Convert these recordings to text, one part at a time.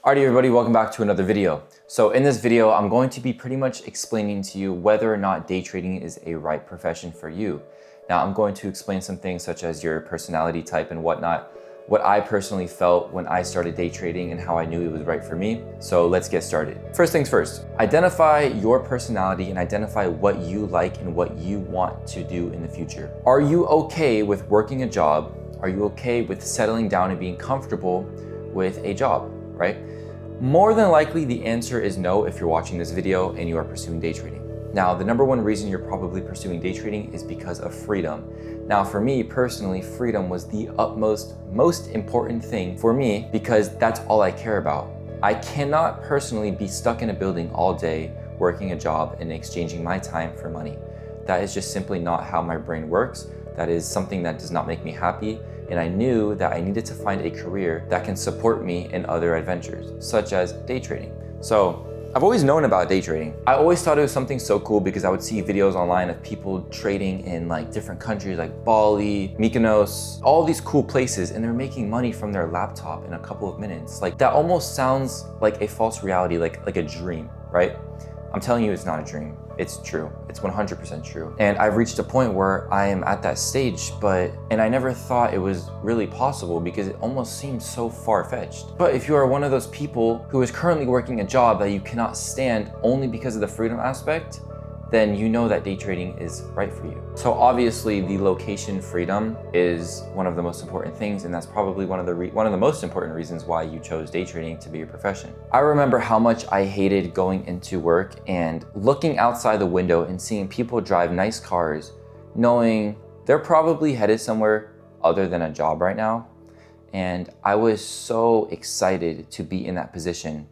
Alrighty everybody, welcome back to another video. So in this video, I'm going to be pretty much explaining to you whether or not day trading is a right profession for you. Now I'm going to explain some things such as your personality type and whatnot, what I personally felt when I started day trading and how I knew it was right for me. So let's get started. First things first, identify your personality and identify what you like and what you want to do in the future. Are you okay with working a job? Are you okay with settling down and being comfortable with a job, right? More than likely, the answer is no if you're watching this video and you are pursuing day trading. Now, the number one reason you're probably pursuing day trading is because of freedom. Now, for me personally, freedom was the most important thing for me because that's all I care about. I cannot personally be stuck in a building all day working a job and exchanging my time for money. That is just simply not how my brain works. That is something that does not make me happy. And I knew that I needed to find a career that can support me in other adventures, such as day trading. So I've always known about day trading. I always thought it was something so cool because I would see videos online of people trading in like different countries like Bali, Mykonos, all these cool places, and they're making money from their laptop in a couple of minutes. Like that almost sounds like a false reality, like a dream, right? I'm telling you, it's not a dream. It's true. It's 100% true. And I've reached a point where I am at that stage, and I never thought it was really possible because it almost seems so far-fetched. But if you are one of those people who is currently working a job that you cannot stand only because of the freedom aspect, then you know that day trading is right for you. So obviously the location freedom is one of the most important things, and that's probably one of the most important reasons why you chose day trading to be your profession. I remember how much I hated going into work and looking outside the window and seeing people drive nice cars, knowing they're probably headed somewhere other than a job right now. And I was so excited to be in that position.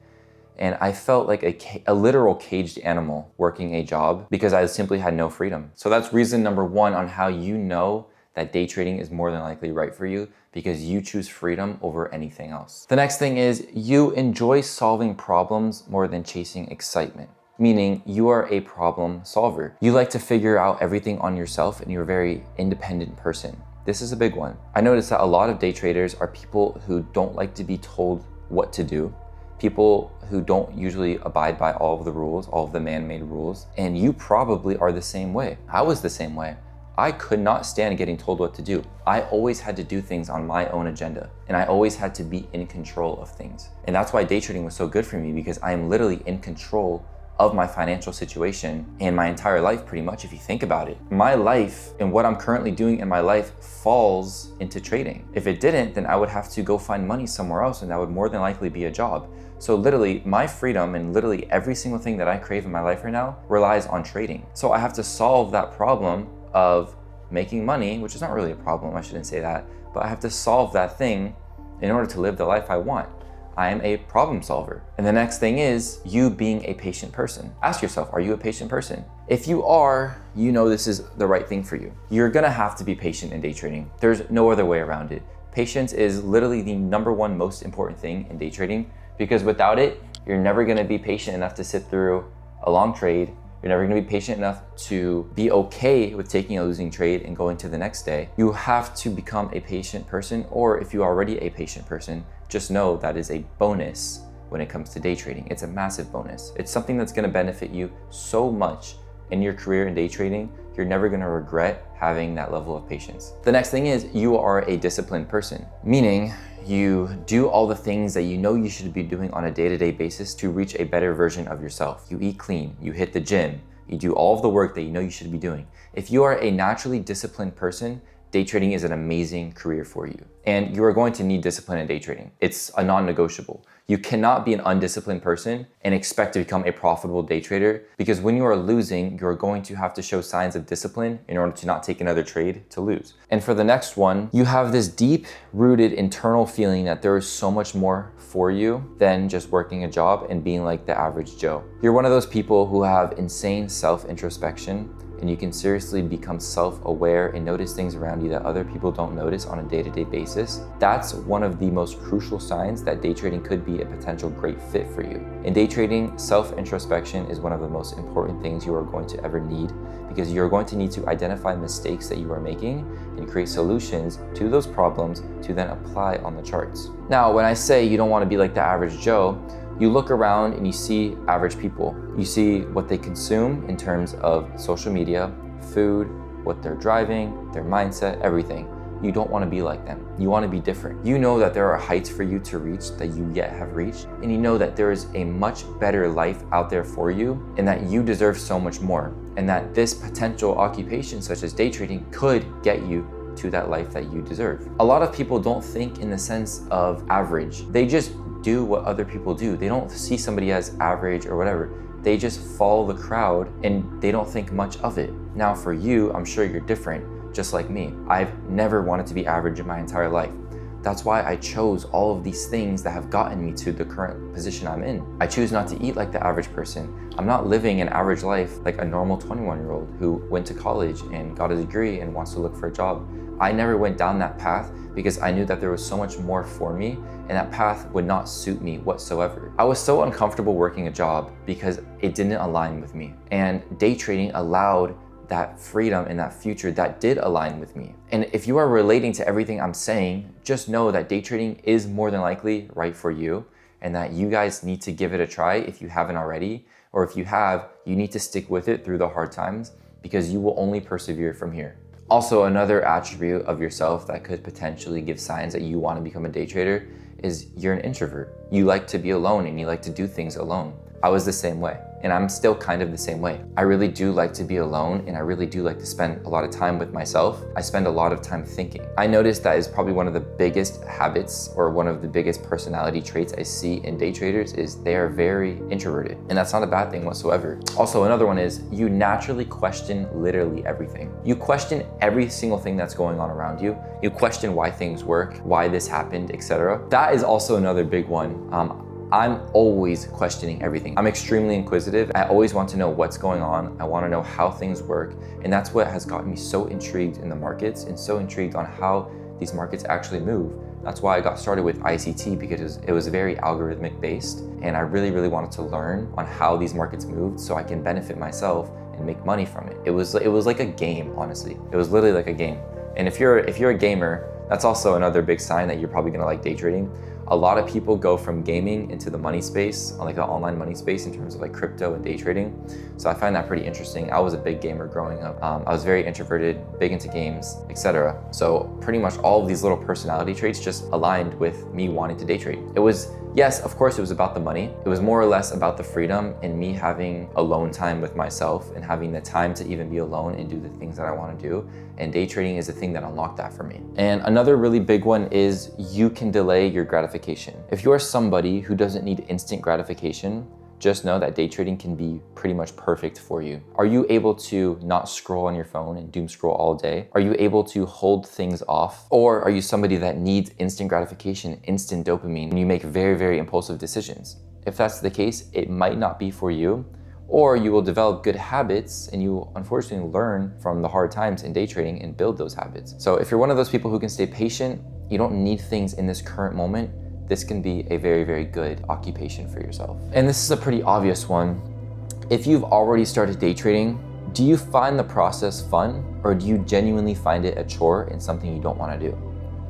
And I felt like a literal caged animal working a job because I simply had no freedom. So that's reason number one on how you know that day trading is more than likely right for you, because you choose freedom over anything else. The next thing is you enjoy solving problems more than chasing excitement, meaning you are a problem solver. You like to figure out everything on yourself and you're a very independent person. This is a big one. I noticed that a lot of day traders are people who don't like to be told what to do. People who don't usually abide by all of the rules, all of the man-made rules, and you probably are the same way. I was the same way. I could not stand getting told what to do. I always had to do things on my own agenda, and I always had to be in control of things. And that's why day trading was so good for me, because I am literally in control of my financial situation and my entire life, pretty much, if you think about it. My life and what I'm currently doing in my life falls into trading. If it didn't, then I would have to go find money somewhere else, and that would more than likely be a job. So literally my freedom and literally every single thing that I crave in my life right now relies on trading. So I have to solve that problem of making money, which is not really a problem, I shouldn't say that, but I have to solve that thing in order to live the life I want. I am a problem solver. And the next thing is you being a patient person. Ask yourself, are you a patient person? If you are, you know this is the right thing for you. You're gonna have to be patient in day trading. There's no other way around it. Patience is literally the number one most important thing in day trading, because without it, you're never gonna be patient enough to sit through a long trade. You're never gonna be patient enough to be okay with taking a losing trade and going to the next day. You have to become a patient person, or if you're already a patient person, just know that is a bonus when it comes to day trading. It's a massive bonus. It's something that's gonna benefit you so much in your career in day trading. You're never gonna regret having that level of patience. The next thing is you are a disciplined person, meaning you do all the things that you know you should be doing on a day-to-day basis to reach a better version of yourself. You eat clean, you hit the gym, you do all of the work that you know you should be doing. If you are a naturally disciplined person, day trading is an amazing career for you. And you are going to need discipline in day trading. It's a non-negotiable. You cannot be an undisciplined person and expect to become a profitable day trader, because when you are losing, you're going to have to show signs of discipline in order to not take another trade to lose. And for the next one, you have this deep-rooted internal feeling that there is so much more for you than just working a job and being like the average Joe. You're one of those people who have insane self-introspection and you can seriously become self-aware and notice things around you that other people don't notice on a day-to-day basis, that's one of the most crucial signs that day trading could be a potential great fit for you. In day trading, self-introspection is one of the most important things you are going to ever need, because you're going to need to identify mistakes that you are making and create solutions to those problems to then apply on the charts. Now, when I say you don't want to be like the average Joe, you look around and you see average people. You see what they consume in terms of social media, food, what they're driving, their mindset, everything. You don't want to be like them. You want to be different. You know that there are heights for you to reach that you yet have reached, and you know that there is a much better life out there for you, and that you deserve so much more, and that this potential occupation such as day trading could get you to that life that you deserve. A lot of people don't think in the sense of average. They just do what other people do. They don't see somebody as average or whatever. They just follow the crowd and they don't think much of it. Now for you, I'm sure you're different, just like me. I've never wanted to be average in my entire life. That's why I chose all of these things that have gotten me to the current position I'm in. I choose not to eat like the average person. I'm not living an average life like a normal 21-year-old who went to college and got a degree and wants to look for a job. I never went down that path because I knew that there was so much more for me, and that path would not suit me whatsoever. I was so uncomfortable working a job because it didn't align with me. And day trading allowed that freedom and that future that did align with me. And if you are relating to everything I'm saying, just know that day trading is more than likely right for you, and that you guys need to give it a try if you haven't already, or if you have, you need to stick with it through the hard times, because you will only persevere from here. Also, another attribute of yourself that could potentially give signs that you want to become a day trader is you're an introvert. You like to be alone and you like to do things alone. I was the same way, and I'm still kind of the same way. I really do like to be alone, and I really do like to spend a lot of time with myself. I spend a lot of time thinking. I noticed that is probably one of the biggest habits or one of the biggest personality traits I see in day traders is they are very introverted, and that's not a bad thing whatsoever. Also, another one is you naturally question literally everything. You question every single thing that's going on around you. You question why things work, why this happened, etc. That is also another big one. I'm always questioning everything. I'm extremely inquisitive. I always want to know what's going on. I want to know how things work. And that's what has gotten me so intrigued in the markets and so intrigued on how these markets actually move. That's why I got started with ICT, because it was very algorithmic based. And I really, really wanted to learn on how these markets moved so I can benefit myself and make money from it. It was like a game, honestly. It was literally like a game. And if you're a gamer, that's also another big sign that you're probably gonna like day trading. A lot of people go from gaming into the money space, like the online money space in terms of like crypto and day trading. So I find that pretty interesting. I was a big gamer growing up. I was very introverted, big into games, etc. So pretty much all of these little personality traits just aligned with me wanting to day trade. It was, yes, of course it was about the money. It was more or less about the freedom and me having alone time with myself and having the time to even be alone and do the things that I want to do. And day trading is the thing that unlocked that for me. And another really big one is you can delay your gratification. If you are somebody who doesn't need instant gratification, just know that day trading can be pretty much perfect for you. Are you able to not scroll on your phone and doom scroll all day? Are you able to hold things off? Or are you somebody that needs instant gratification, instant dopamine, and you make very, very impulsive decisions? If that's the case, it might not be for you. Or you will develop good habits and you will unfortunately learn from the hard times in day trading and build those habits. So if you're one of those people who can stay patient, you don't need things in this current moment, this can be a very, very good occupation for yourself. And this is a pretty obvious one. If you've already started day trading, do you find the process fun, or do you genuinely find it a chore and something you don't want to do?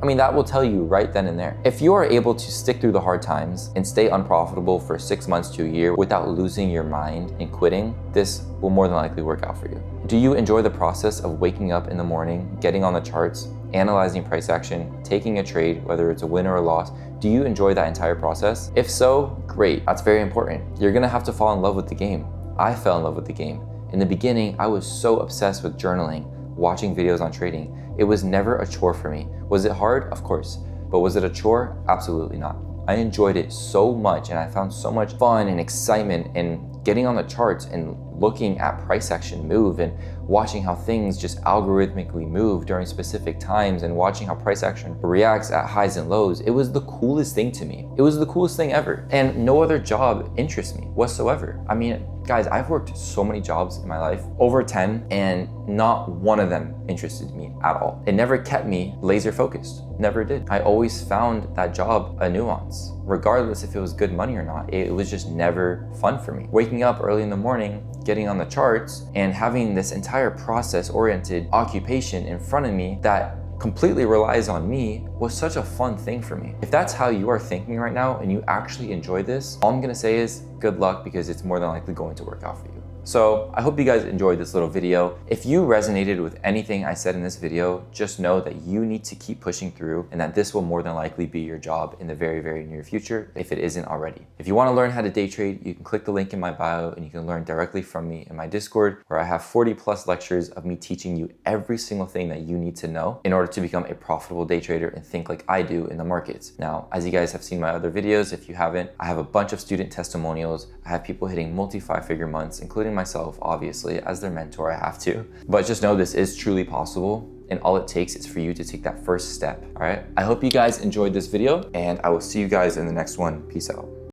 I mean, that will tell you right then and there. If you are able to stick through the hard times and stay unprofitable for 6 months to a year without losing your mind and quitting, this will more than likely work out for you. Do you enjoy the process of waking up in the morning, getting on the charts, analyzing price action, taking a trade, whether it's a win or a loss? Do you enjoy that entire process? If so, great. That's very important. You're gonna have to fall in love with the game. I fell in love with the game. In the beginning, I was so obsessed with journaling, watching videos on trading. It was never a chore for me. Was it hard? Of course. But was it a chore? Absolutely not. I enjoyed it so much, and I found so much fun and excitement in getting on the charts and looking at price action move and watching how things just algorithmically move during specific times and watching how price action reacts at highs and lows. It was the coolest thing to me. It was the coolest thing ever. And no other job interests me whatsoever. I mean, Guys, I've worked so many jobs in my life, over 10, and not one of them interested me at all. It never kept me laser focused, never did. I always found that job a nuance. Regardless if it was good money or not, it was just never fun for me. Waking up early in the morning, getting on the charts, and having this entire process-oriented occupation in front of me that completely relies on me was such a fun thing for me. If that's how you are thinking right now and you actually enjoy this, all I'm gonna say is good luck, because it's more than likely going to work out for you. So I hope you guys enjoyed this little video. If you resonated with anything I said in this video, just know that you need to keep pushing through, and that this will more than likely be your job in the very, very near future, if it isn't already. If you want to learn how to day trade, you can click the link in my bio and you can learn directly from me in my Discord, where I have 40+ lectures of me teaching you every single thing that you need to know in order to become a profitable day trader and think like I do in the markets. Now, as you guys have seen my other videos, if you haven't, I have a bunch of student testimonials. I have people hitting multi-5-figure months, including myself, obviously, as their mentor, I have to. But just know this is truly possible, and all it takes is for you to take that first step, all right? I hope you guys enjoyed this video, and I will see you guys in the next one. Peace out.